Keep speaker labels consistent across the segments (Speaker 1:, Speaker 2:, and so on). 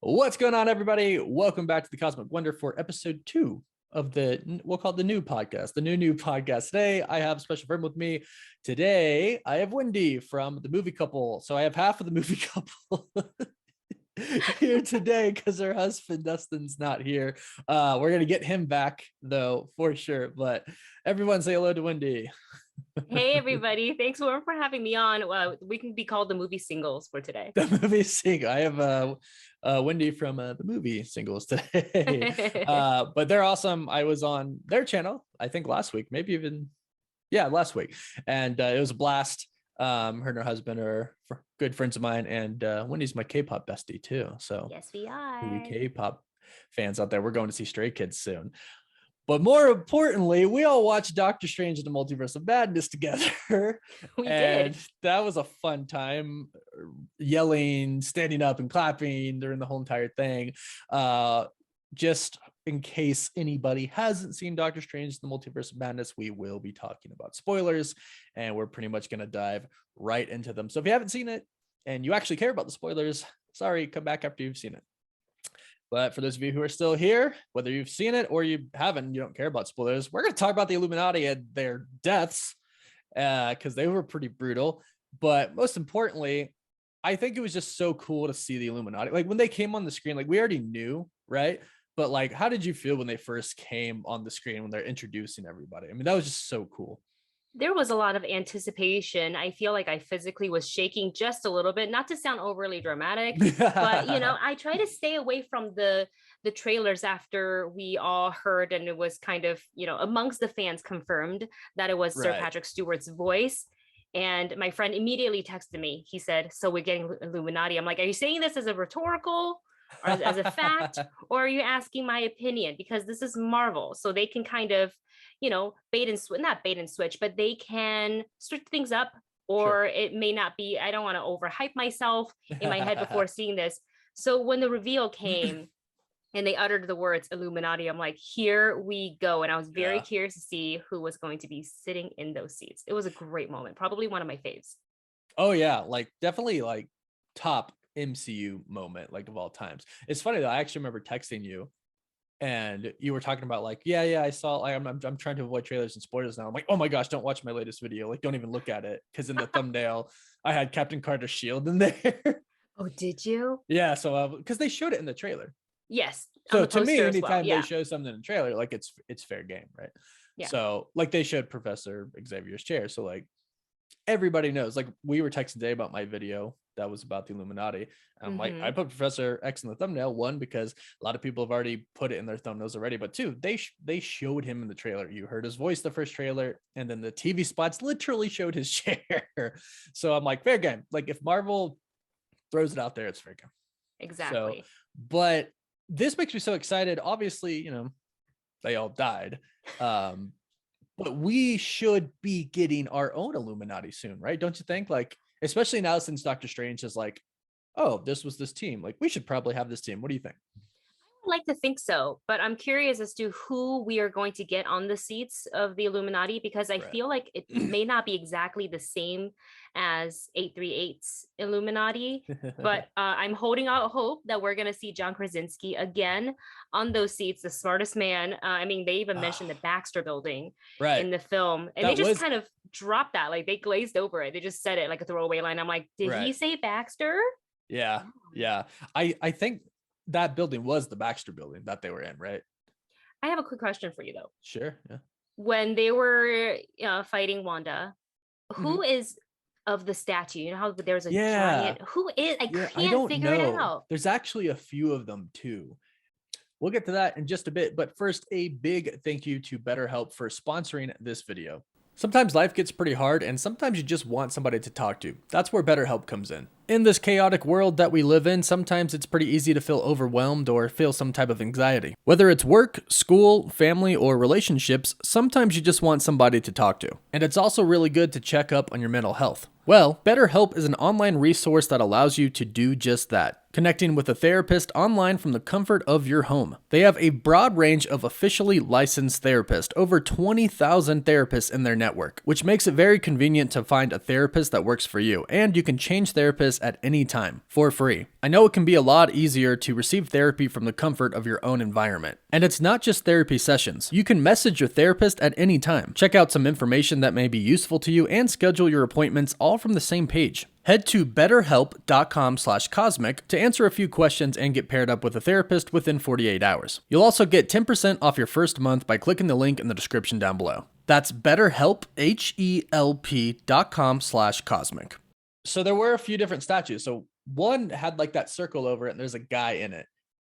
Speaker 1: What's going on, everybody? Welcome back to the Cosmic Wonder for episode 2 of we'll call it the new podcast, the new podcast. Today, I have a special friend with me. Today, I have Wendy from the movie couple. So I have half of the movie couple here today because her husband, Dustin's not here. We're going to get him back, though, for sure. But everyone say hello to Wendy.
Speaker 2: Hey everybody, thanks for having me on. We can be called the movie singles for today.
Speaker 1: The movie single. I have Wendy from the movie singles today. But they're awesome. I was on their channel, I think last week, maybe even last week, and it was a blast. Her and her husband are good friends of mine, and Wendy's my K-pop bestie too. So
Speaker 2: yes, we are.
Speaker 1: K-pop fans out there, we're going to see Stray Kids soon. But more importantly, we all watched Doctor Strange in the Multiverse of Madness together.
Speaker 2: We did.
Speaker 1: That was a fun time, yelling, standing up and clapping during the whole entire thing. Just in case anybody hasn't seen Doctor Strange in the Multiverse of Madness, we will be talking about spoilers, and we're pretty much going to dive right into them. So if you haven't seen it and you actually care about the spoilers, sorry, come back after you've seen it. But for those of you who are still here, whether you've seen it or you haven't, you don't care about spoilers, we're going to talk about the Illuminati and their deaths because they were pretty brutal. But most importantly, I think it was just so cool to see the Illuminati. Like when they came on the screen, like we already knew, right? But like, how did you feel when they first came on the screen when they're introducing everybody? I mean, that was just so cool.
Speaker 2: There was a lot of anticipation. I feel like I physically was shaking just a little bit, not to sound overly dramatic, but I try to stay away from the trailers after we all heard, and it was kind of, amongst the fans confirmed that it was Sir Patrick Stewart's voice. And my friend immediately texted me. He said, "So we're getting Illuminati." I'm like, "Are you saying this as a rhetorical or as a fact, or are you asking my opinion? Because this is Marvel, so they can kind of, not bait and switch, but they can switch things up, or it may not be. I don't want to overhype myself in my head before seeing this." So when the reveal came and they uttered the words Illuminati, I'm like, here we go. And I was very curious to see who was going to be sitting in those seats. It was a great moment, probably one of my faves.
Speaker 1: Oh yeah, like definitely like top MCU moment, like of all times. It's funny though, I actually remember texting you and you were talking about like, I saw, like, I'm trying to avoid trailers and spoilers now. I'm like, oh my gosh, don't watch my latest video. Like, don't even look at it. Cause in the thumbnail, I had Captain Carter's shield in there.
Speaker 2: Oh, did you?
Speaker 1: Yeah. So, cause they showed it in the trailer.
Speaker 2: Yes.
Speaker 1: So to me, anytime they show something in the trailer, like it's fair game. Right. Yeah. So like they showed Professor Xavier's chair. So like everybody knows, like we were texting today about my video that was about the Illuminati. I'm like, I put Professor X in the thumbnail, one, because a lot of people have already put it in their thumbnails already, but two, they showed him in the trailer. You heard his voice the first trailer, and then the TV spots literally showed his chair. So I'm like, fair game. Like if Marvel throws it out there, it's fair game.
Speaker 2: Exactly.
Speaker 1: So, but this makes me so excited. Obviously, they all died. But we should be getting our own Illuminati soon, right? Don't you think? Like, especially now since Doctor Strange is like, oh, this was this team. Like, we should probably have this team. What do you think?
Speaker 2: I would like to think so, but I'm curious as to who we are going to get on the seats of the Illuminati, because I feel like it may not be exactly the same as 838's Illuminati, but I'm holding out hope that we're going to see John Krasinski again on those seats, the smartest man. I mean, they even mentioned the Baxter building in the film, and they just kind of dropped that. Like they glazed over it. They just said it like a throwaway line. I'm like, did he say Baxter?
Speaker 1: Yeah. I think that building was the Baxter building that they were in, right?
Speaker 2: I have a quick question for you though.
Speaker 1: Sure. Yeah.
Speaker 2: When they were fighting Wanda, who is of the statue? You know how there's a giant. Who is? I can't figure it out.
Speaker 1: There's actually a few of them too. We'll get to that in just a bit, but first, a big thank you to BetterHelp for sponsoring this video. Sometimes life gets pretty hard, and sometimes you just want somebody to talk to. That's where BetterHelp comes in. In this chaotic world that we live in, sometimes it's pretty easy to feel overwhelmed or feel some type of anxiety. Whether it's work, school, family, or relationships, sometimes you just want somebody to talk to. And it's also really good to check up on your mental health. Well, BetterHelp is an online resource that allows you to do just that, connecting with a therapist online from the comfort of your home. They have a broad range of officially licensed therapists, over 20,000 therapists in their network, which makes it very convenient to find a therapist that works for you, and you can change therapists therapist at any time, for free. I know it can be a lot easier to receive therapy from the comfort of your own environment. And it's not just therapy sessions. You can message your therapist at any time, check out some information that may be useful to you, and schedule your appointments all from the same page. Head to betterhelp.com/cosmic to answer a few questions and get paired up with a therapist within 48 hours. You'll also get 10% off your first month by clicking the link in the description down below. That's BetterHelp, HELP.com/cosmic. So there were a few different statues. So one had like that circle over it and there's a guy in it.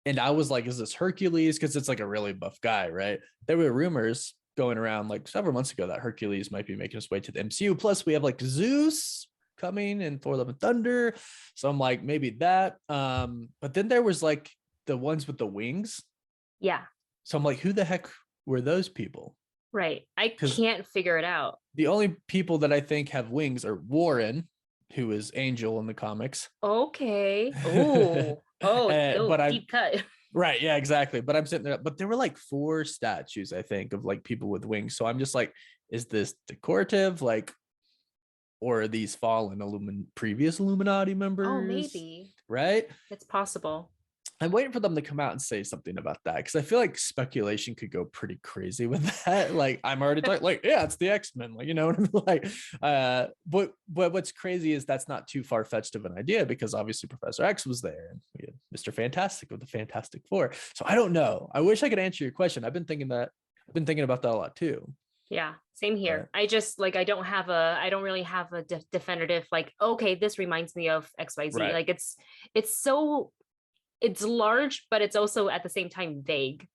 Speaker 1: And I was like, is this Hercules? Because it's like a really buff guy, right? There were rumors going around like several months ago that Hercules might be making his way to the MCU. Plus we have like Zeus coming and Thor Love and Thunder. So I'm like, maybe that. But then there was like the ones with the wings.
Speaker 2: Yeah.
Speaker 1: So I'm like, who the heck were those people?
Speaker 2: Right. I can't figure it out.
Speaker 1: The only people that I think have wings are Warren, who is Angel in the comics.
Speaker 2: Okay. Deep cut.
Speaker 1: Right. Yeah, exactly. But I'm sitting there, but there were like 4 statues, I think, of like people with wings. So I'm just like, is this decorative? Like, or are these fallen previous Illuminati members?
Speaker 2: Oh, maybe.
Speaker 1: Right?
Speaker 2: It's possible.
Speaker 1: I'm waiting for them to come out and say something about that because I feel like speculation could go pretty crazy with that. Like I'm already like, yeah, it's the X-Men. Like, you know what I mean? Like, but what's crazy is that's not too far-fetched of an idea because obviously Professor X was there and we had Mr. Fantastic with the Fantastic Four. So I don't know. I wish I could answer your question. I've been thinking about that a lot too.
Speaker 2: Yeah, same here. I just like I don't really have a definitive like, okay, this reminds me of XYZ.
Speaker 1: Right.
Speaker 2: Like it's large, but it's also at the same time vague.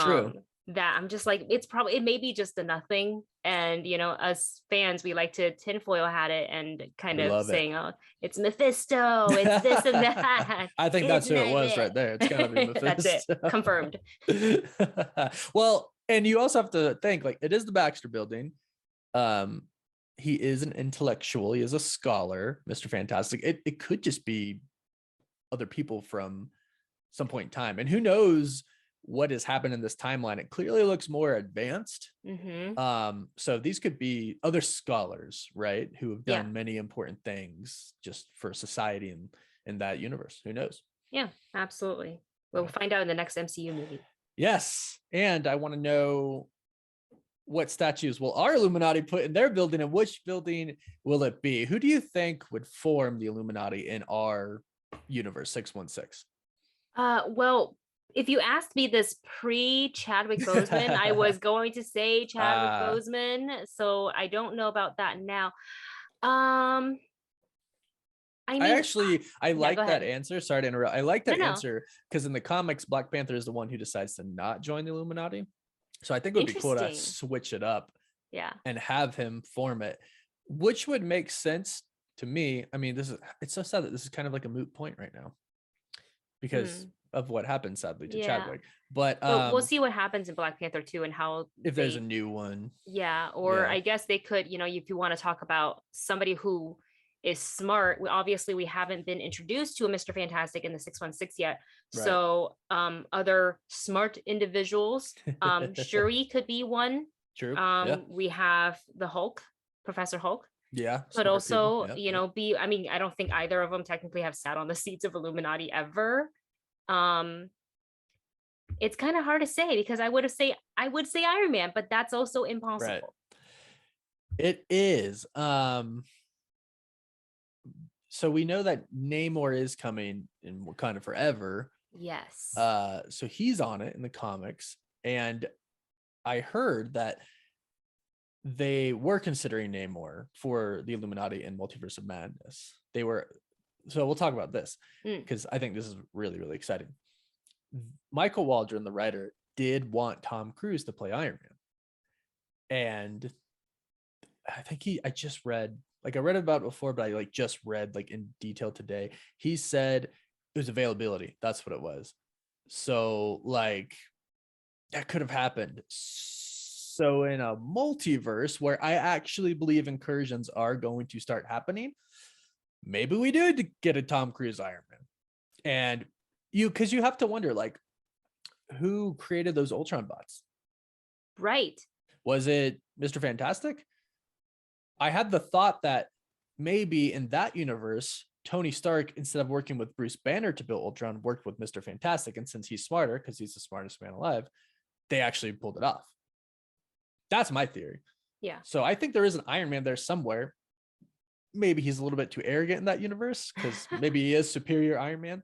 Speaker 1: True.
Speaker 2: That I'm just like, it may be just a nothing. And you know, us fans, we like to tinfoil hat it and kind of saying, oh, it's Mephisto, it's this and that.
Speaker 1: I think that's who it was right there. It's gotta be Mephisto.
Speaker 2: That's it. Confirmed.
Speaker 1: Well, and you also have to think like it is the Baxter Building. He is an intellectual, he is a scholar, Mr. Fantastic. It could just be other people from some point in time, and who knows what has happened in this timeline. It clearly looks more advanced. So these could be other scholars, right, who have done many important things just for society and in that universe. Who knows? Yeah,
Speaker 2: absolutely. We'll find out in the next MCU movie.
Speaker 1: Yes. And I want to know, what statues will our Illuminati put in their building, and which building will it be? Who do you think would form the Illuminati in our universe 616?
Speaker 2: Well, if you asked me this pre-Chadwick Boseman, I was going to say Chadwick Boseman. So I don't know about that now. I like that answer. Sorry to interrupt. I like that answer because in the comics, Black Panther is the one who decides to not join the Illuminati. So I think it would be cool to switch it up, and have him form it, which would make sense to me. I mean, it's so sad that this is kind of like a moot point right now because of what happened, sadly, to Chadwick. But we'll see what happens in Black Panther 2 and how
Speaker 1: if there's a new one.
Speaker 2: I guess they could, if you want to talk about somebody who is smart. Obviously, we haven't been introduced to a Mr. Fantastic in the 616 yet. Right. So other smart individuals, Shuri could be one.
Speaker 1: True.
Speaker 2: We have the Hulk, Professor Hulk.
Speaker 1: Yeah.
Speaker 2: But also, I don't think either of them technically have sat on the seats of Illuminati ever. It's kind of hard to say because I would say Iron Man, but that's also impossible.
Speaker 1: Right. It is. So we know that Namor is coming in Wakanda Forever.
Speaker 2: Yes.
Speaker 1: So he's on it in the comics, and I heard that they were considering Namor for the Illuminati in Multiverse of Madness. So we'll talk about this because I think this is really, really exciting. Michael Waldron, the writer, did want Tom Cruise to play Iron Man, and I think I just read. Like I read about it before, but I just read in detail today. He said it was availability. That's what it was. So that could have happened. So in a multiverse where I actually believe incursions are going to start happening, maybe we did get a Tom Cruise Iron Man. And because you have to wonder, who created those Ultron bots?
Speaker 2: Right.
Speaker 1: Was it Mr. Fantastic? I had the thought that maybe in that universe, Tony Stark, instead of working with Bruce Banner to build Ultron, worked with Mr. Fantastic. And since he's smarter, because he's the smartest man alive, they actually pulled it off. That's my theory.
Speaker 2: Yeah.
Speaker 1: So I think there is an Iron Man there somewhere. Maybe he's a little bit too arrogant in that universe, because maybe he is superior Iron Man.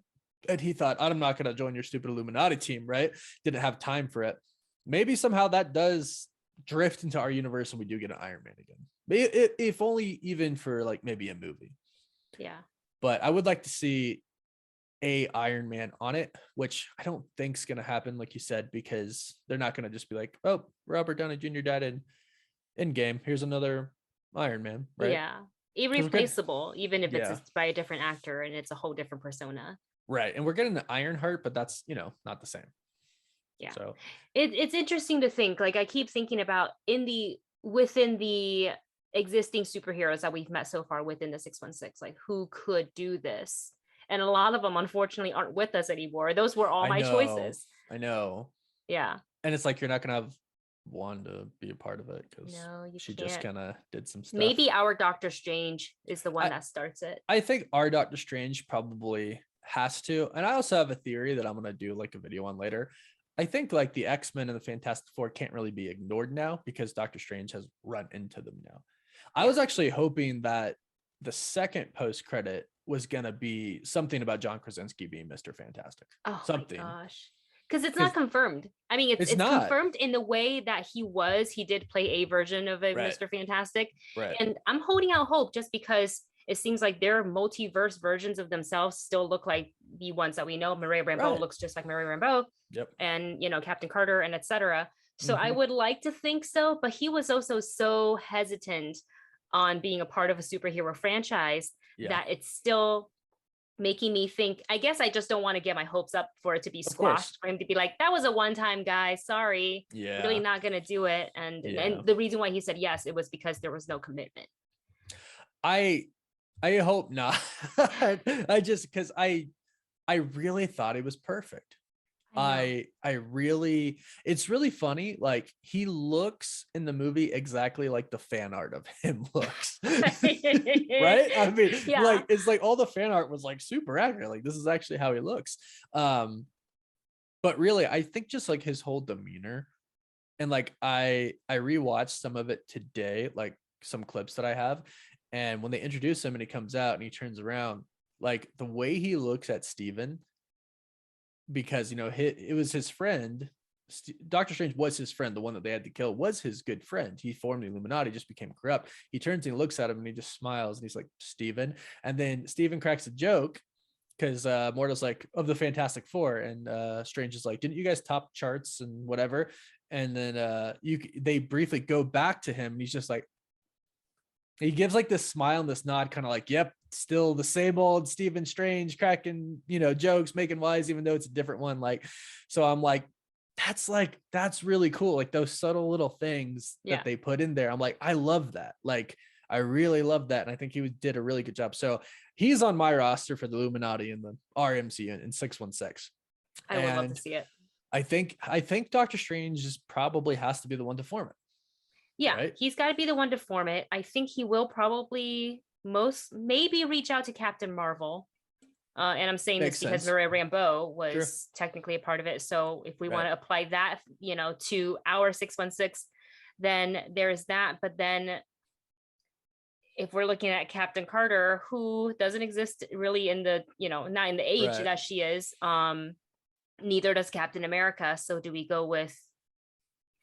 Speaker 1: And he thought, I'm not going to join your stupid Illuminati team, right? Didn't have time for it. Maybe somehow that does drift into our universe and we do get an Iron Man again. If only even for like maybe a movie.
Speaker 2: Yeah.
Speaker 1: But I would like to see a Iron Man on it, which I don't think is going to happen, like you said, because they're not going to just be like, oh, Robert Downey Jr. died in Endgame. Here's another Iron Man, right?
Speaker 2: Yeah. Irreplaceable, even if it's by a different actor and it's a whole different persona.
Speaker 1: Right. And we're getting the Ironheart, but that's, not the same.
Speaker 2: Yeah.
Speaker 1: So
Speaker 2: it's interesting to think, like, I keep thinking about within the existing superheroes that we've met so far within the 616, like who could do this? And a lot of them unfortunately aren't with us anymore. Those were all my choices.
Speaker 1: I know.
Speaker 2: Yeah.
Speaker 1: And it's like, you're not going to have Wanda be a part of it, because she
Speaker 2: can't.
Speaker 1: just kind of did some stuff.
Speaker 2: Maybe our Doctor Strange is the one that starts it.
Speaker 1: I think our Doctor Strange probably has to. And I also have a theory that I'm going to do like a video on later. I think like the X-Men and the Fantastic Four can't really be ignored now, because Doctor Strange has run into them now. I was actually hoping that the second post-credit was going to be something about John Krasinski being Mr. Fantastic.
Speaker 2: Oh
Speaker 1: something.
Speaker 2: My gosh. Because it's not confirmed. I mean, it's not confirmed in the way that he did play a version of Mr. Fantastic.
Speaker 1: Right.
Speaker 2: And I'm holding out hope, just because it seems like their multiverse versions of themselves still look like the ones that we know. Maria Rambeau looks just like Maria Rambeau.
Speaker 1: Yep.
Speaker 2: And, Captain Carter and etc. So I would like to think so, but he was also so hesitant on being a part of a superhero franchise that it's still making me think. I guess I just don't want to get my hopes up for it to be squashed, for him to be like, that was a one-time guy, sorry, really not gonna do it. And the reason why he said yes, it was because there was no commitment.
Speaker 1: I hope not. I just, because I really thought it was perfect. I really, it's really funny. Like, he looks in the movie exactly like the fan art of him looks. Right? I mean, like, it's like all the fan art was like super accurate. Like, this is actually how he looks. But really, I think just like his whole demeanor, and like I rewatched some of it today, like some clips that I have. And when they introduce him and he comes out and he turns around, like the way he looks at Steven, because it was his friend. Doctor Strange was his friend. The one that they had to kill was his good friend. He formed the Illuminati, just became corrupt. He turns and he looks at him and he just smiles and he's like, Steven. And then Steven cracks a joke, because Mortal's like, of the Fantastic Four, and Strange is like, didn't you guys top charts and whatever? And then they briefly go back to him and he's just like, he gives like this smile and this nod, kind of like, yep, still the same old Stephen Strange, cracking, jokes, making wise, even though it's a different one. Like, so I'm like, that's really cool. Like those subtle little things that they put in there. I'm like, I love that. Like, I really love that. And I think he did a really good job. So he's on my roster for the Illuminati in the RMC in 616.
Speaker 2: I would love to see it.
Speaker 1: I think Doctor Strange probably has to be the one to form it.
Speaker 2: Yeah, right? He's got to be the one to form it. I think he will probably maybe reach out to Captain Marvel. And I'm saying this because Maria Rambeau was technically a part of it. So if we want to apply that, to our 616, then there's that. But then if we're looking at Captain Carter, who doesn't exist really in the, not in the age that she is, neither does Captain America. So do we go with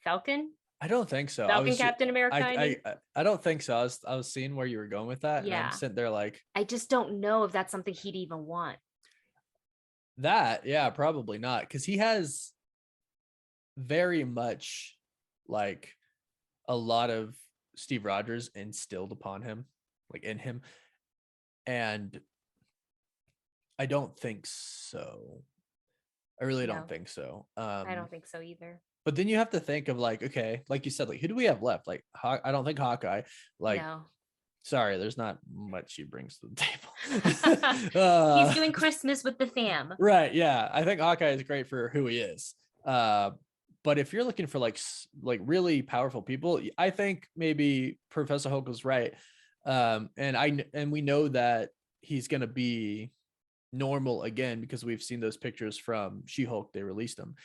Speaker 2: Falcon?
Speaker 1: I don't think so.
Speaker 2: Captain America.
Speaker 1: I don't think so. I was seeing where you were going with that.
Speaker 2: Yeah.
Speaker 1: And I'm sitting there like,
Speaker 2: I just don't know if that's something he'd even want.
Speaker 1: That, yeah, probably not. Because he has very much like a lot of Steve Rogers instilled upon him, like in him. And I don't think so. I really don't think so.
Speaker 2: I don't think so either.
Speaker 1: But then you have to think of like, okay, like you said, like, who do we have left? Like, I don't think Hawkeye. Like, sorry, there's not much he brings to the table.
Speaker 2: He's doing Christmas with the fam.
Speaker 1: Right, yeah. I think Hawkeye is great for who he is. But if you're looking for like really powerful people, I think maybe Professor Hulk was right. And we know that he's going to be normal again, because we've seen those pictures from She-Hulk. They released them.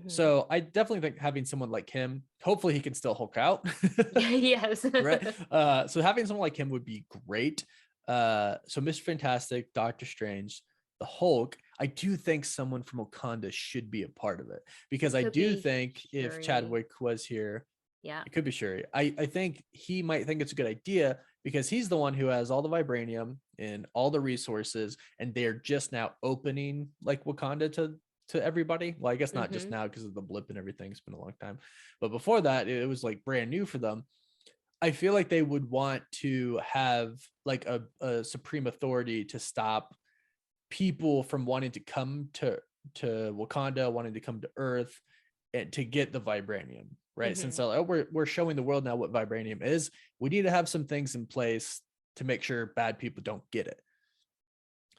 Speaker 1: So I definitely think having someone like him, hopefully he can still Hulk out.
Speaker 2: Yes.
Speaker 1: Right. So having someone like him would be great. So Mr. Fantastic, Doctor Strange, the Hulk, I do think someone from Wakanda should be a part of it, because I do think if
Speaker 2: Shuri.
Speaker 1: Chadwick was here,
Speaker 2: Yeah,
Speaker 1: it could be Shuri. I think he might think it's a good idea, because he's the one who has all the vibranium and all the resources, and they're just now opening like Wakanda to everybody. Well, I guess not just now because of the blip and everything. It's been a long time, but before that, it was like brand new for them. I feel like they would want to have like a supreme authority to stop people from wanting to come to Wakanda, wanting to come to Earth, and to get the vibranium, right? Since we're showing the world now what vibranium is, we need to have some things in place to make sure bad people don't get it.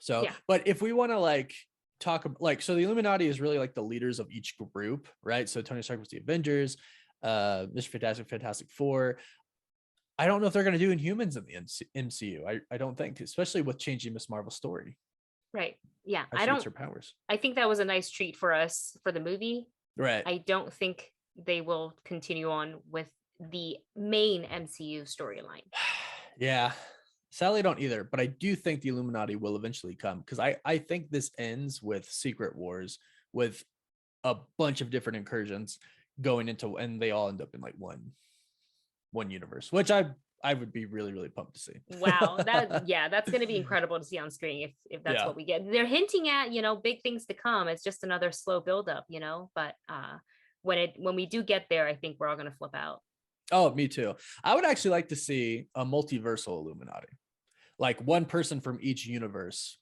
Speaker 1: So, but if we want to like talk like, so the Illuminati is really like the leaders of each group, right? So Tony Stark was the Avengers, Mr. Fantastic, Fantastic Four. I don't know if they're going to do Inhumans in the MCU. I don't think, especially with changing Miss Marvel's story.
Speaker 2: Right. Yeah.
Speaker 1: Her powers.
Speaker 2: I think that was a nice treat for us for the movie.
Speaker 1: Right.
Speaker 2: I don't think they will continue on with the main MCU storyline.
Speaker 1: Yeah. Sadly, I don't either, but I do think the Illuminati will eventually come, because I think this ends with Secret Wars, with a bunch of different incursions going into, and they all end up in like one universe, which I would be really, really pumped to see.
Speaker 2: Wow. That's going to be incredible to see on screen if that's what we get. They're hinting at, big things to come. It's just another slow buildup, but when we do get there, I think we're all going to flip out.
Speaker 1: Oh, me too. I would actually like to see a multiversal Illuminati, like one person from each universe,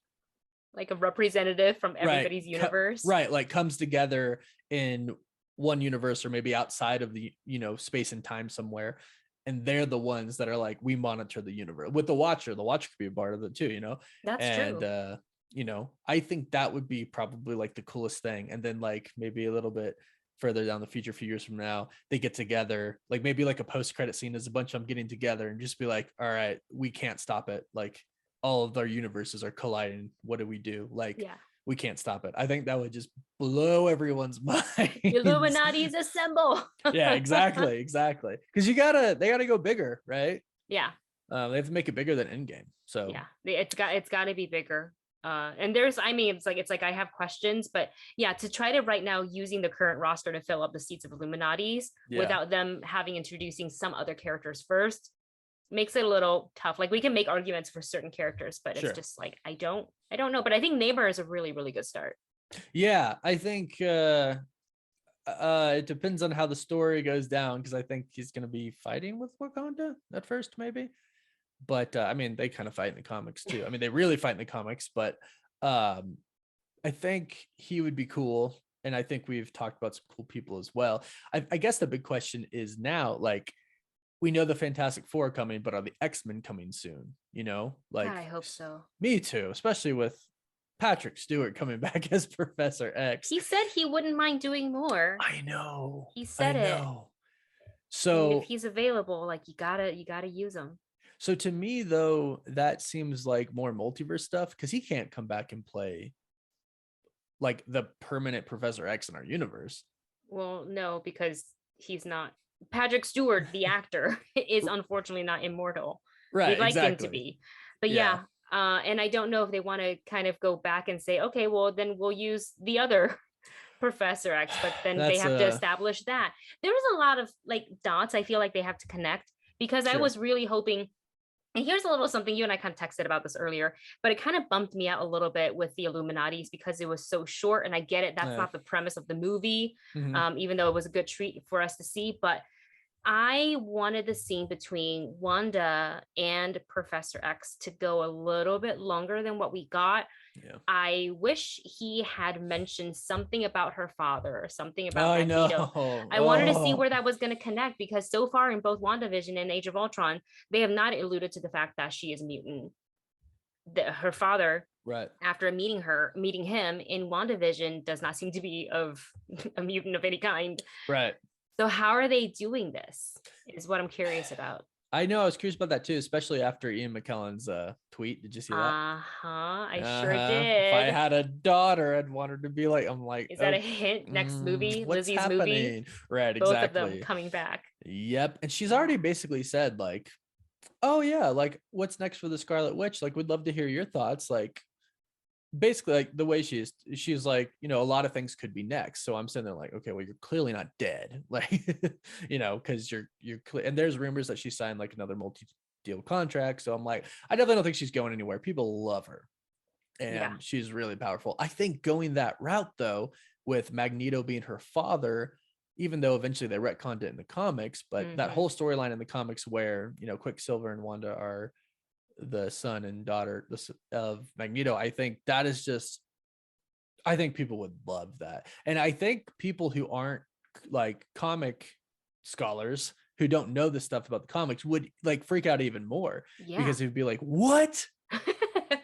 Speaker 2: like a representative from everybody's universe.
Speaker 1: Right. Like comes together in one universe, or maybe outside of the, space and time somewhere. And they're the ones that are like, we monitor the universe with the Watcher. The Watcher could be a part of it too,
Speaker 2: That's
Speaker 1: true. I think that would be probably like the coolest thing. And then like maybe a little bit further down the future, a few years from now, they get together, like maybe like a post-credit scene as a bunch of them getting together and just be like, all right, we can't stop it. Like all of our universes are colliding. What do we do? Like, we can't stop it. I think that would just blow everyone's mind.
Speaker 2: Illuminati's assemble.
Speaker 1: Yeah, exactly. Because they gotta go bigger, right?
Speaker 2: Yeah.
Speaker 1: They have to make it bigger than Endgame. So
Speaker 2: yeah, it's got to be bigger. And it's like I have questions, but to try to right now using the current roster to fill up the seats of Illuminatis without them introducing some other characters first makes it a little tough. Like we can make arguments for certain characters, but it's just like I don't know. But I think Namor is a really, really good start.
Speaker 1: Yeah, I think it depends on how the story goes down, because I think he's gonna be fighting with Wakanda at first, maybe. But I mean, they kind of fight in the comics too. I mean, they really fight in the comics, but I think he would be cool. And I think we've talked about some cool people as well. I guess the big question is now, like, we know the Fantastic Four are coming, but are the X-Men coming soon? Like,
Speaker 2: God, I hope so.
Speaker 1: Me too, especially with Patrick Stewart coming back as Professor X.
Speaker 2: He said he wouldn't mind doing more.
Speaker 1: I know.
Speaker 2: He said it.
Speaker 1: So
Speaker 2: and if he's available, like you gotta use him.
Speaker 1: So to me, though, that seems like more multiverse stuff, because he can't come back and play like the permanent Professor X in our universe.
Speaker 2: Well, no, because he's not. Patrick Stewart, the actor, is unfortunately not immortal.
Speaker 1: Right.
Speaker 2: We'd like him to be. But and I don't know if they want to kind of go back and say, okay, well, then we'll use the other Professor X, but then they have to establish that. There's a lot of like dots I feel like they have to connect, because I was really hoping. And here's a little something, you and I kind of texted about this earlier, but it kind of bumped me out a little bit with the Illuminatis because it was so short. And I get it. That's not the premise of the movie, even though it was a good treat for us to see. But I wanted the scene between Wanda and Professor X to go a little bit longer than what we got. Yeah. I wish he had mentioned something about her father or something about Magneto. I wanted to see where that was going to connect, because so far in both WandaVision and Age of Ultron, they have not alluded to the fact that she is a mutant. Her father, after meeting him in WandaVision, does not seem to be of a mutant of any kind.
Speaker 1: Right.
Speaker 2: So how are they doing this is what I'm curious about.
Speaker 1: I know. I was curious about that too, especially after Ian McKellen's tweet. Did you see that?
Speaker 2: I sure
Speaker 1: If I
Speaker 2: did.
Speaker 1: had a daughter, I'd want her to be like, I'm like,
Speaker 2: Is that
Speaker 1: oh,
Speaker 2: a hint? Next movie,
Speaker 1: what's
Speaker 2: Lizzie's movie,
Speaker 1: happening? Right,
Speaker 2: both of them
Speaker 1: exactly.
Speaker 2: coming back.
Speaker 1: Yep. And she's
Speaker 2: Yeah.
Speaker 1: already basically said, like, oh yeah, like what's next for the Scarlet Witch? Like, we'd love to hear your thoughts. Like, basically, like the way she's like, you know, a lot of things could be next. So I'm sitting there like, okay, well, you're clearly not dead. Like, you know, because you're clear. And there's rumors that she signed like another multi-deal contract. So I'm like, I definitely don't think she's going anywhere. People love her.
Speaker 2: Yeah.
Speaker 1: And she's really powerful. I think going that route though, with Magneto being her father, even though eventually they retconned it in the comics, but that whole storyline in the comics where, you know, Quicksilver and Wanda are the son and daughter of Magneto, I think that is just, I think people would love that. And I think people who aren't like comic scholars who don't know this stuff about the comics would like freak out even more, because it'd be like, what?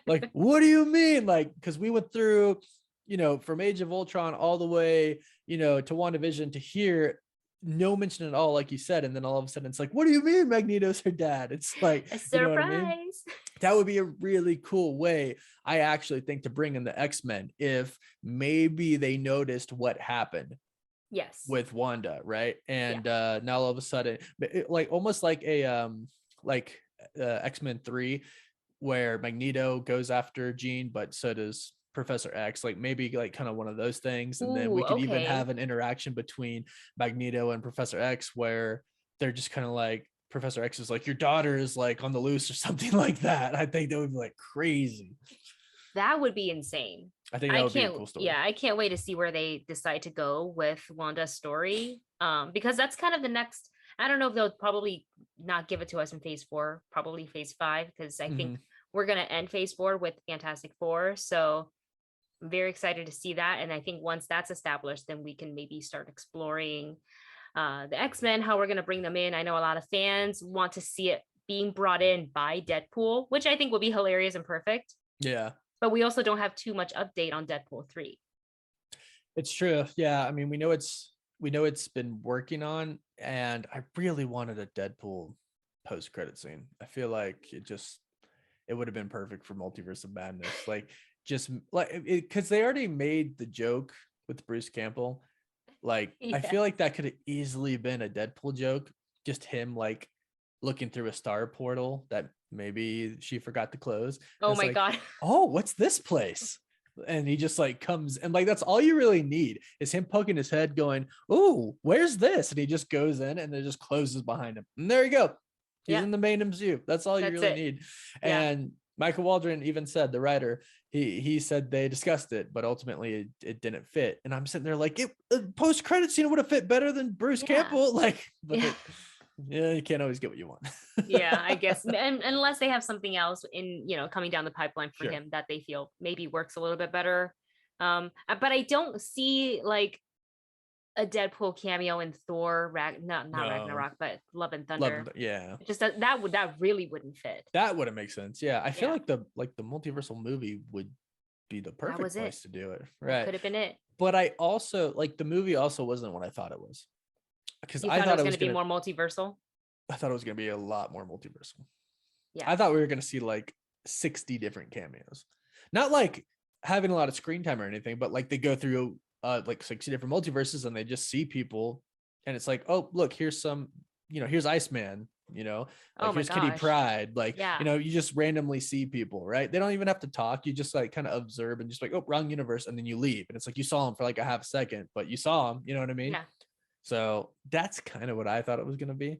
Speaker 1: Like, what do you mean? Like, because we went through, you know, from Age of Ultron all the way, you know, to WandaVision to here, no mention at all, like you said. And then all of a sudden it's like, what do you mean Magneto's her dad? It's like,
Speaker 2: A
Speaker 1: you know what I mean?
Speaker 2: surprise.
Speaker 1: That would be a really cool way, I actually think, to bring in the X-Men if maybe they noticed what happened
Speaker 2: Yes.
Speaker 1: with Wanda, right? And now all of a sudden, like almost like a X-Men 3, where Magneto goes after Jean, but so does Professor X, like maybe like kind of one of those things. And then we could even have an interaction between Magneto and Professor X where they're just kind of like, Professor X is like, your daughter is like on the loose or something like that. I think that would be like crazy.
Speaker 2: That would be insane.
Speaker 1: I think that would be a cool story.
Speaker 2: Yeah, I can't wait to see where they decide to go with Wanda's story. Because that's kind of the next. I don't know if they'll probably not give it to us in phase 4, probably phase 5, because I think we're gonna end phase 4 with Fantastic Four. So I'm very excited to see that. And I think once that's established, then we can maybe start exploring the X-Men, how we're gonna bring them in. I know a lot of fans want to see it being brought in by Deadpool, which I think will be hilarious and perfect.
Speaker 1: Yeah.
Speaker 2: But we also don't have too much update on Deadpool 3.
Speaker 1: It's true. Yeah. I mean, we know it's been working on, and I really wanted a Deadpool post-credit scene. I feel like it would have been perfect for Multiverse of Madness. Like, just like because they already made the joke with Bruce Campbell. Like, I feel like that could have easily been a Deadpool joke. Just him like looking through a star portal that maybe she forgot to close.
Speaker 2: Oh my
Speaker 1: like,
Speaker 2: God.
Speaker 1: Oh, what's this place? And he just like comes, and like that's all you really need is him poking his head going, oh, where's this? And he just goes in and it just closes behind him. And there you go. He's in the main MCU. That's all you really need. And Michael Waldron even said, the writer, he said they discussed it, but ultimately it didn't fit. And I'm sitting there like, post-credit scene would have fit better than Bruce Campbell. Like, you can't always get what you want.
Speaker 2: I guess. And unless they have something else in, coming down the pipeline for him that they feel maybe works a little bit better. But I don't see like a Deadpool cameo in Thor, not Ragnarok, but Love and Thunder. Just that really wouldn't fit.
Speaker 1: That wouldn't make sense. Yeah, I feel like the multiversal movie would be the perfect place to do it. Right,
Speaker 2: could have been it.
Speaker 1: But I also like the movie also wasn't what I thought it was, because I thought it was going to
Speaker 2: be more multiversal.
Speaker 1: I thought it was going to be a lot more multiversal.
Speaker 2: Yeah,
Speaker 1: I thought we were going to see like 60 different cameos, not like having a lot of screen time or anything, but like they go through like 60 different multiverses and they just see people, and it's like, oh look, here's some, here's Iceman, like here's Kitty Pryde, like you just randomly see people, right? They don't even have to talk, you just like kind of observe and just like, oh, wrong universe, and then you leave, and it's like you saw him for like a half second, but you saw him, you know what I mean? So that's kind of what I thought it was going to be.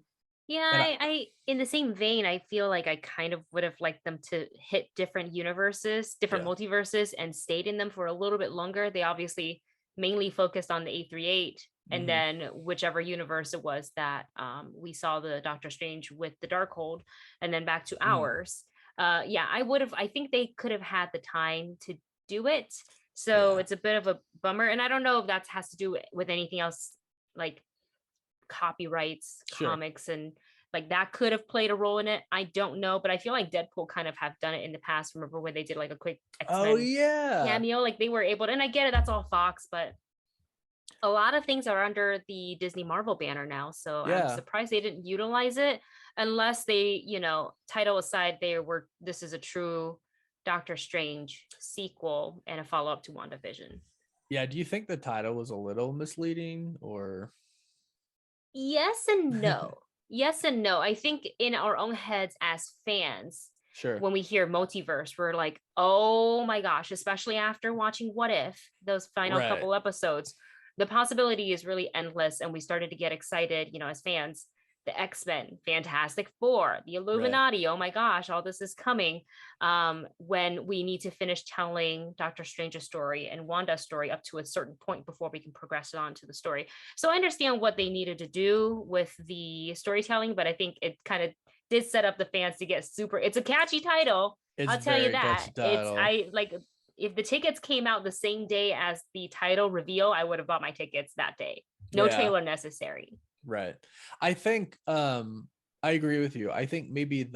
Speaker 2: I in the same vein, I feel like I kind of would have liked them to hit different universes, different multiverses, and stayed in them for a little bit longer. They obviously mainly focused on the 838, and then whichever universe it was that we saw the Doctor Strange with the Darkhold, and then back to ours. I think they could have had the time to do it. So it's a bit of a bummer. And I don't know if that has to do with anything else, like copyrights, comics, and like that could have played a role in it. I don't know, but I feel like Deadpool kind of have done it in the past. Remember when they did like a quick X-Men cameo? Like they were able to, and I get it, that's all Fox, but A lot of things are under the Disney Marvel banner now, so I'm
Speaker 1: Yeah.
Speaker 2: surprised they didn't utilize it unless they, title aside, this is a true Doctor Strange sequel and a follow-up to WandaVision.
Speaker 1: Yeah. Do you think the title was a little misleading or?
Speaker 2: Yes and no. Yes and no. I think in our own heads as fans,
Speaker 1: Sure.
Speaker 2: when we hear multiverse, we're like, oh my gosh, especially after watching What If, those final
Speaker 1: Right.
Speaker 2: couple episodes, the possibility is really endless. And we started to get excited, as fans. The X-Men, Fantastic Four, the Illuminati. Oh my gosh, all this is coming. When we need to finish telling Doctor Strange's story and Wanda's story up to a certain point before we can progress it on to the story. So I understand what they needed to do with the storytelling, but I think it kind of did set up the fans to get super. It's a catchy title.
Speaker 1: It's
Speaker 2: I'll tell you
Speaker 1: very
Speaker 2: that.
Speaker 1: catchy title.
Speaker 2: I like if the tickets came out the same day as the title reveal, I would have bought my tickets that day. No trailer necessary.
Speaker 1: Right. I think I agree with you. I think maybe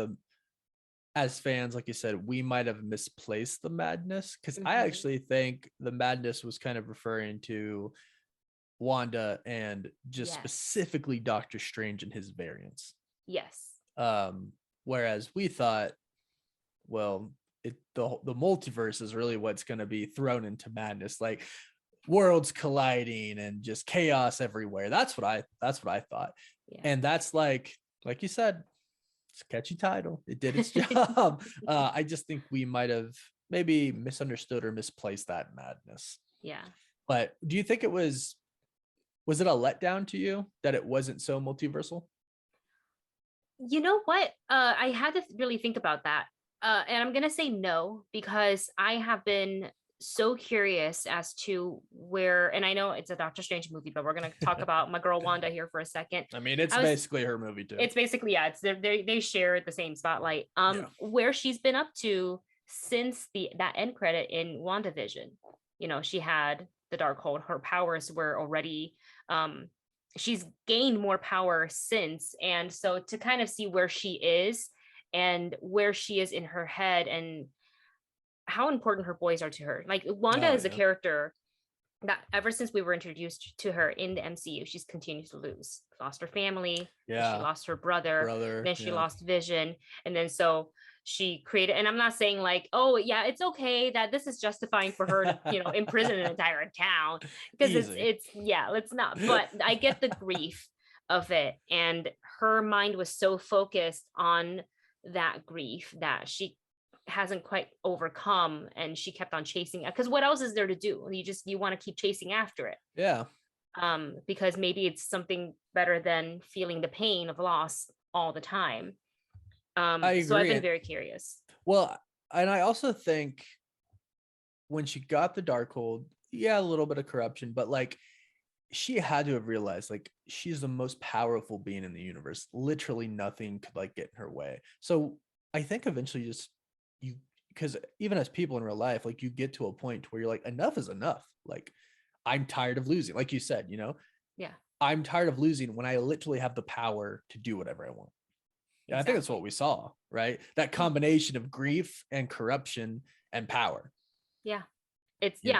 Speaker 1: as fans, like you said, we might have misplaced the madness, because I actually think the madness was kind of referring to Wanda and just specifically Doctor Strange and his variants.
Speaker 2: Yes.
Speaker 1: Whereas we thought, well, the multiverse is really what's going to be thrown into madness, like worlds colliding and just chaos everywhere. That's what I thought. Yeah. And that's like you said, it's a catchy title. It did its job. I just think we might have maybe misunderstood or misplaced that madness.
Speaker 2: Yeah.
Speaker 1: But do you think it was it a letdown to you that it wasn't so multiversal?
Speaker 2: You know what? I had to really think about that. And I'm going to say no, because I have been so curious as to where, and I know it's a Doctor Strange movie, but we're going to talk about my girl Wanda here for a second.
Speaker 1: I mean, it's basically her movie too.
Speaker 2: It's basically, it's they share the same spotlight. Where she's been up to since that end credit in WandaVision. She had the Darkhold. Her powers were already she's gained more power since, and so to kind of see where she is and where she is in her head and how important her boys are to her. Like Wanda is a character that ever since we were introduced to her in the MCU, she's continued to lose. Lost her family, she lost her brother, then she lost Vision, and then so she created, and I'm not saying like, oh yeah, it's okay that this is justifying for her to imprison an entire town, because it's let's not, but I get the grief of it, and her mind was so focused on that grief that she hasn't quite overcome, and she kept on chasing it, because what else is there to do? You want to keep chasing after it, because maybe it's something better than feeling the pain of loss all the time. I agree. So I've been very curious.
Speaker 1: Well, and I also think when she got the Darkhold, a little bit of corruption, but like she had to have realized like she's the most powerful being in the universe. Literally nothing could like get in her way. So I think eventually because even as people in real life, like you get to a point where you're like, enough is enough. Like I'm tired of losing. Like you said, I'm tired of losing when I literally have the power to do whatever I want. Yeah, exactly. I think that's what we saw, right? That combination of grief and corruption and power.
Speaker 2: Yeah.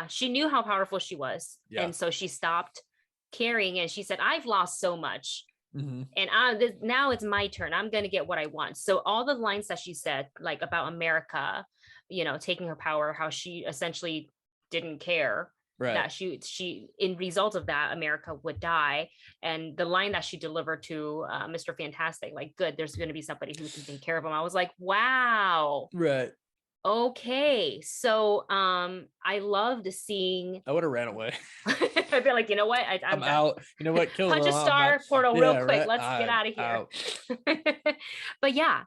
Speaker 2: She knew how powerful she was. Yeah. And so she stopped caring, and she said, I've lost so much. Mm-hmm. And now it's my turn. I'm going to get what I want. So all the lines that she said, like about America, taking her power, how she essentially didn't care. Right. That she in result of that, America would die. And the line that she delivered to Mr. Fantastic, like, good, there's going to be somebody who can take care of him. I was like, wow.
Speaker 1: Right.
Speaker 2: Okay. So I loved seeing.
Speaker 1: I would have ran away.
Speaker 2: I'd be like, you know what? I'm
Speaker 1: out. You know what? Kill
Speaker 2: Punch a star portal real quick. Right? Let's get out of here. But yeah.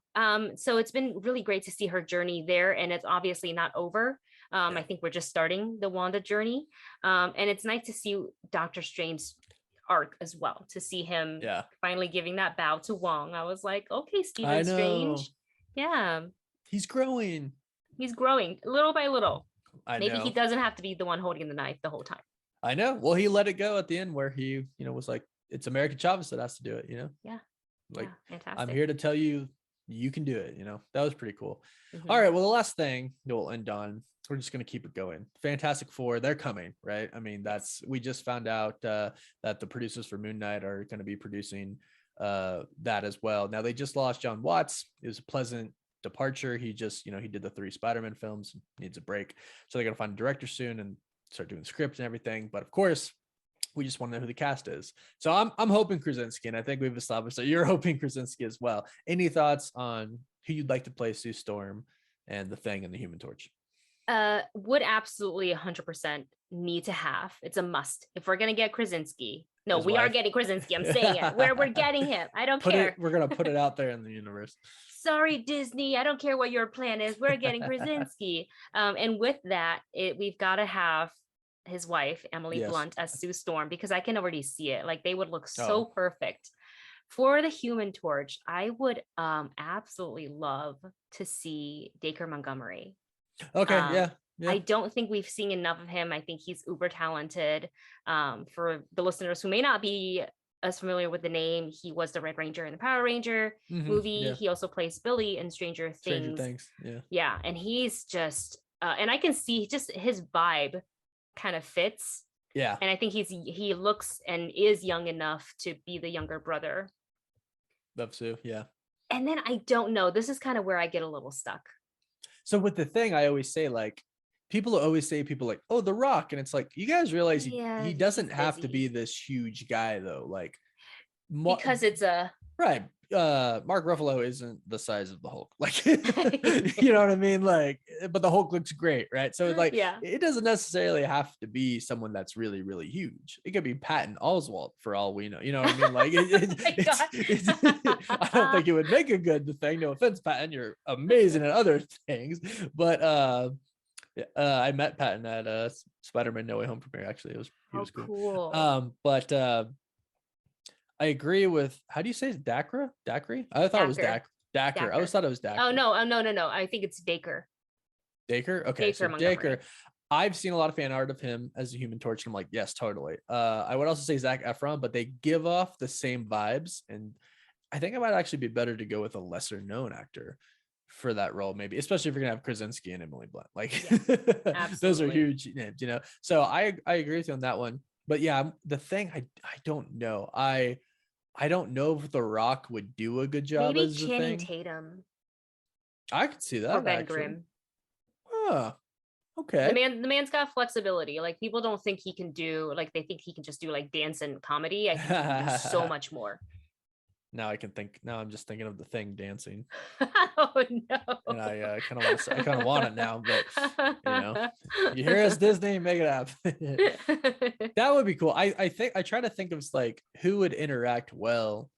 Speaker 2: So it's been really great to see her journey there, and it's obviously not over. I think we're just starting the Wanda journey. And it's nice to see Doctor Strange's arc as well, to see him finally giving that bow to Wong. I was like, okay, Stephen Strange. Yeah.
Speaker 1: He's growing
Speaker 2: little by little. Maybe he doesn't have to be the one holding the knife the whole time.
Speaker 1: I know. Well, he let it go at the end where he, was like, it's America Chavez that has to do it,
Speaker 2: Yeah.
Speaker 1: Like, I'm here to tell you you can do it. You know, that was pretty cool.
Speaker 2: Mhm.
Speaker 1: All right, well, the last thing that we'll end on, we're just going to keep it going. Fantastic Four, they're coming, right? I mean, we just found out that the producers for Moon Knight are going to be producing that as well. Now, they just lost John Watts. It was a pleasant departure. He just, he did the 3 Spider-Man films, needs a break. So they're going to find a director soon and start doing scripts and everything. But of course, we just want to know who the cast is. So I'm hoping Krasinski, and I think we've established that you're hoping Krasinski as well. Any thoughts on who you'd like to play Sue Storm and the Thing and the Human Torch?
Speaker 2: Would absolutely 100% need to have. It's a must. If we're gonna get Krasinski, no, we are getting Krasinski. I'm saying it. We're getting him. I don't care.
Speaker 1: We're gonna put it out there in the universe.
Speaker 2: Sorry, Disney. I don't care what your plan is. We're getting Krasinski. And with that, we've got to have his wife Emily Blunt as Sue Storm, because I can already see it. Like, they would look so perfect. For the Human Torch, I would absolutely love to see Dacre Montgomery.
Speaker 1: Okay, yeah.
Speaker 2: I don't think we've seen enough of him. I think he's uber talented. For the listeners who may not be as familiar with the name, he was the Red Ranger in the Power Ranger movie. Yeah. He also plays Billy in Stranger Things. Yeah, and he's just and I can see just his vibe kind of fits. Yeah, and I think he looks and is young enough to be the younger brother.
Speaker 1: Love Sue, yeah.
Speaker 2: And then I don't know. This is kind of where I get a little stuck.
Speaker 1: So with the Thing, I always say, like, people like, oh, The Rock. And it's like, you guys realize he doesn't have to be this huge guy, though. Like,
Speaker 2: because it's a...
Speaker 1: Right. Mark Ruffalo isn't the size of the Hulk. Like, you know what I mean? Like, but the Hulk looks great, right? So like, it doesn't necessarily have to be someone that's really, really huge. It could be Patton Oswalt for all we know. You know what I mean? Like, I don't think it would make a good Thing. No offense, Patton, you're amazing at other things. But I met Patton at Spider-Man No Way Home premiere. Actually, he was cool. But I agree with, how do you say it? Dacre? I thought it was Dacre. I always thought it was Dacre.
Speaker 2: Oh, no. I think it's Dacre.
Speaker 1: Dacre? Okay, so Dacre. I've seen a lot of fan art of him as a Human Torch, and I'm like, yes, totally. I would also say Zac Efron, but they give off the same vibes, and I think it might actually be better to go with a lesser known actor for that role, maybe, especially if you're gonna have Krasinski and Emily Blunt. Like, those are huge names, So I agree with you on that one. But yeah, the Thing, I don't know. I don't know if The Rock would do a good job
Speaker 2: maybe
Speaker 1: as the
Speaker 2: Channing
Speaker 1: Thing.
Speaker 2: Tatum.
Speaker 1: I could see that.
Speaker 2: Or Ben Grimm.
Speaker 1: Oh, okay.
Speaker 2: The man's got flexibility. Like, people don't think he can do, like, they think he can just do like dance and comedy. I think he can do so much more. Now
Speaker 1: I'm just thinking of the Thing dancing.
Speaker 2: Oh no.
Speaker 1: And I kind of want it now, but you hear us, Disney, make it happen. That would be cool. I try to think of like who would interact well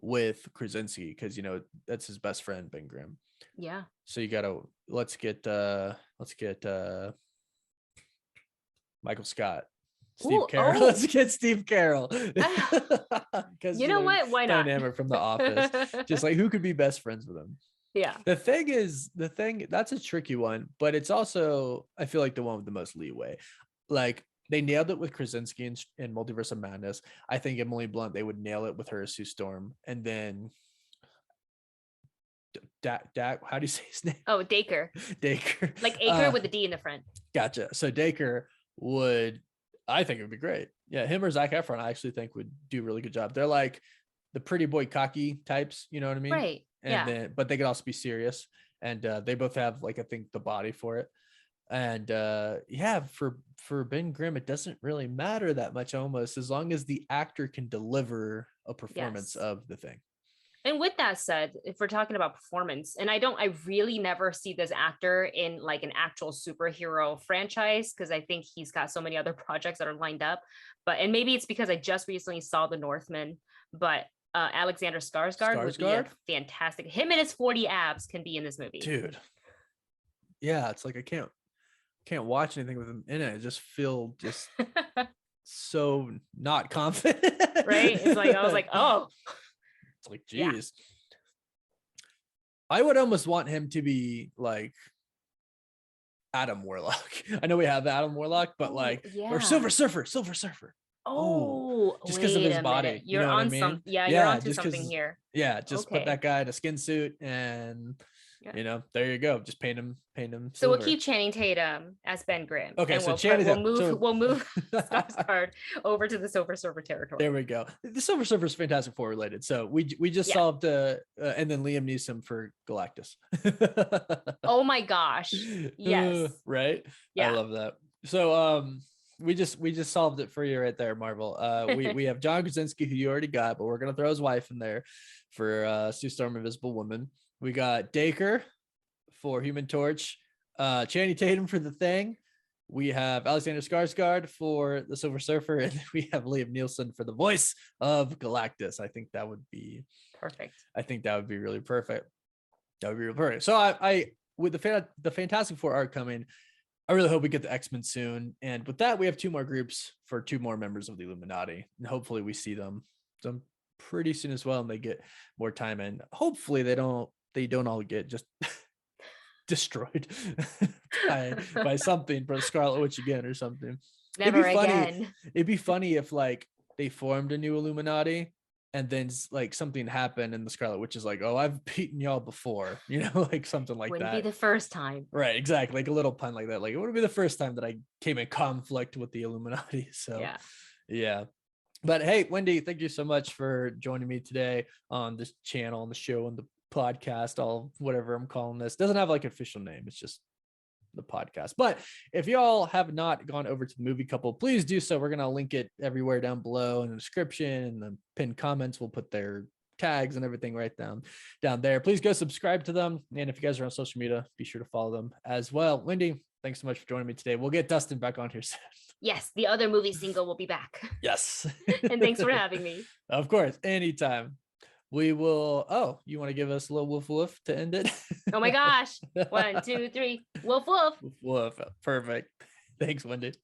Speaker 1: with Krasinski, because that's his best friend, Ben Grimm.
Speaker 2: Yeah.
Speaker 1: So let's get Michael Scott. Steve Carell. Let's get Steve Carell. Because
Speaker 2: you know what? Why not?
Speaker 1: Dynamic from The Office. Just like, who could be best friends with him?
Speaker 2: Yeah.
Speaker 1: The thing, that's a tricky one, but it's also, I feel like, the one with the most leeway. Like, they nailed it with Krasinski in Multiverse of Madness. I think Emily Blunt, they would nail it with her as Sue Storm. And then how do you say his name?
Speaker 2: Oh, Dacre.
Speaker 1: Dacre.
Speaker 2: Like acre with a D in the front.
Speaker 1: Gotcha. So Dacre I think it would be great. Yeah, him or Zac Efron, I actually think would do a really good job. They're like the pretty boy cocky types, you know what I mean?
Speaker 2: Right.
Speaker 1: And but they could also be serious. And they both have, like, I think, the body for it. And for Ben Grimm, it doesn't really matter that much, almost, as long as the actor can deliver a performance of the Thing.
Speaker 2: And with that said, if we're talking about performance, and I really never see this actor in like an actual superhero franchise, because I think he's got so many other projects that are lined up. And maybe it's because I just recently saw The Northman, but Alexander Skarsgård would be fantastic. Him and his 40 abs can be in this movie.
Speaker 1: Dude. Yeah, it's like I can't watch anything with him in it. I just feel so not confident.
Speaker 2: Right? It's like, I was like, oh.
Speaker 1: It's like, geez. Yeah. I would almost want him to be like Adam Warlock. I know we have Adam Warlock, but or Silver Surfer.
Speaker 2: Oh, Oh,
Speaker 1: just because of
Speaker 2: wait
Speaker 1: his
Speaker 2: a
Speaker 1: body.
Speaker 2: minute.
Speaker 1: You
Speaker 2: You're
Speaker 1: know what I
Speaker 2: on
Speaker 1: mean?
Speaker 2: you're
Speaker 1: Yeah,
Speaker 2: onto
Speaker 1: just
Speaker 2: something
Speaker 1: because.
Speaker 2: here.
Speaker 1: Yeah, just put
Speaker 2: Okay.
Speaker 1: that guy in a skin suit, and
Speaker 2: Yeah.
Speaker 1: there you go. Just paint him
Speaker 2: So we'll
Speaker 1: silver.
Speaker 2: keep Channing Tatum as Ben Grimm,
Speaker 1: Okay,
Speaker 2: and
Speaker 1: so Channing
Speaker 2: we'll move Skarsgård over to the Silver Surfer territory.
Speaker 1: There we go. The Silver Surfer is Fantastic Four related. So we just solved and then Liam Neeson for Galactus.
Speaker 2: Oh my gosh. Yes.
Speaker 1: Right?
Speaker 2: Yeah.
Speaker 1: I love that. So we just solved it for you right there, Marvel. We have John Krasinski, who you already got, but we're gonna throw his wife in there for Sue Storm, Invisible Woman. We got Dacre for Human Torch, Channing Tatum for The Thing. We have Alexander Skarsgård for the Silver Surfer, and we have Liam Neeson for the voice of Galactus. I think that would be
Speaker 2: perfect.
Speaker 1: I think that would be really perfect. That would be really perfect. So I with the Fantastic Four arc coming, I really hope we get the X-Men soon. And with that, we have 2 more groups for 2 more members of the Illuminati, and hopefully we see them pretty soon as well, and they get more time. And hopefully they don't all get just destroyed by something, for Scarlet Witch again or something.
Speaker 2: Never again.
Speaker 1: It'd be funny if like they formed a new Illuminati and then like something happened and the Scarlet Witch is like, oh, I've beaten y'all before, like something like
Speaker 2: Wouldn't
Speaker 1: that.
Speaker 2: Be the first time.
Speaker 1: Right, exactly. Like a little pun like that. Like it wouldn't be the first time that I came in conflict with the Illuminati. So yeah. But hey, Wendy, thank you so much for joining me today on this channel, on the show, on the podcast, all whatever I'm calling this. Doesn't have like an official name. It's just the podcast. But if y'all have not gone over to the Movie Couple, please do so. We're going to link it everywhere down below in the description and the pinned comments. We'll put their tags and everything right down there. Please go subscribe to them. And if you guys are on social media, be sure to follow them as well. Wendy, thanks so much for joining me today. We'll get Dustin back on here soon.
Speaker 2: Yes, the other movie single will be back.
Speaker 1: Yes.
Speaker 2: And thanks for having me.
Speaker 1: Of course, anytime. We will. Oh, you want to give us a little woof woof to end it?
Speaker 2: Oh my gosh. 1, 2, 3. Woof woof.
Speaker 1: Woof woof. Perfect. Thanks, Wendy.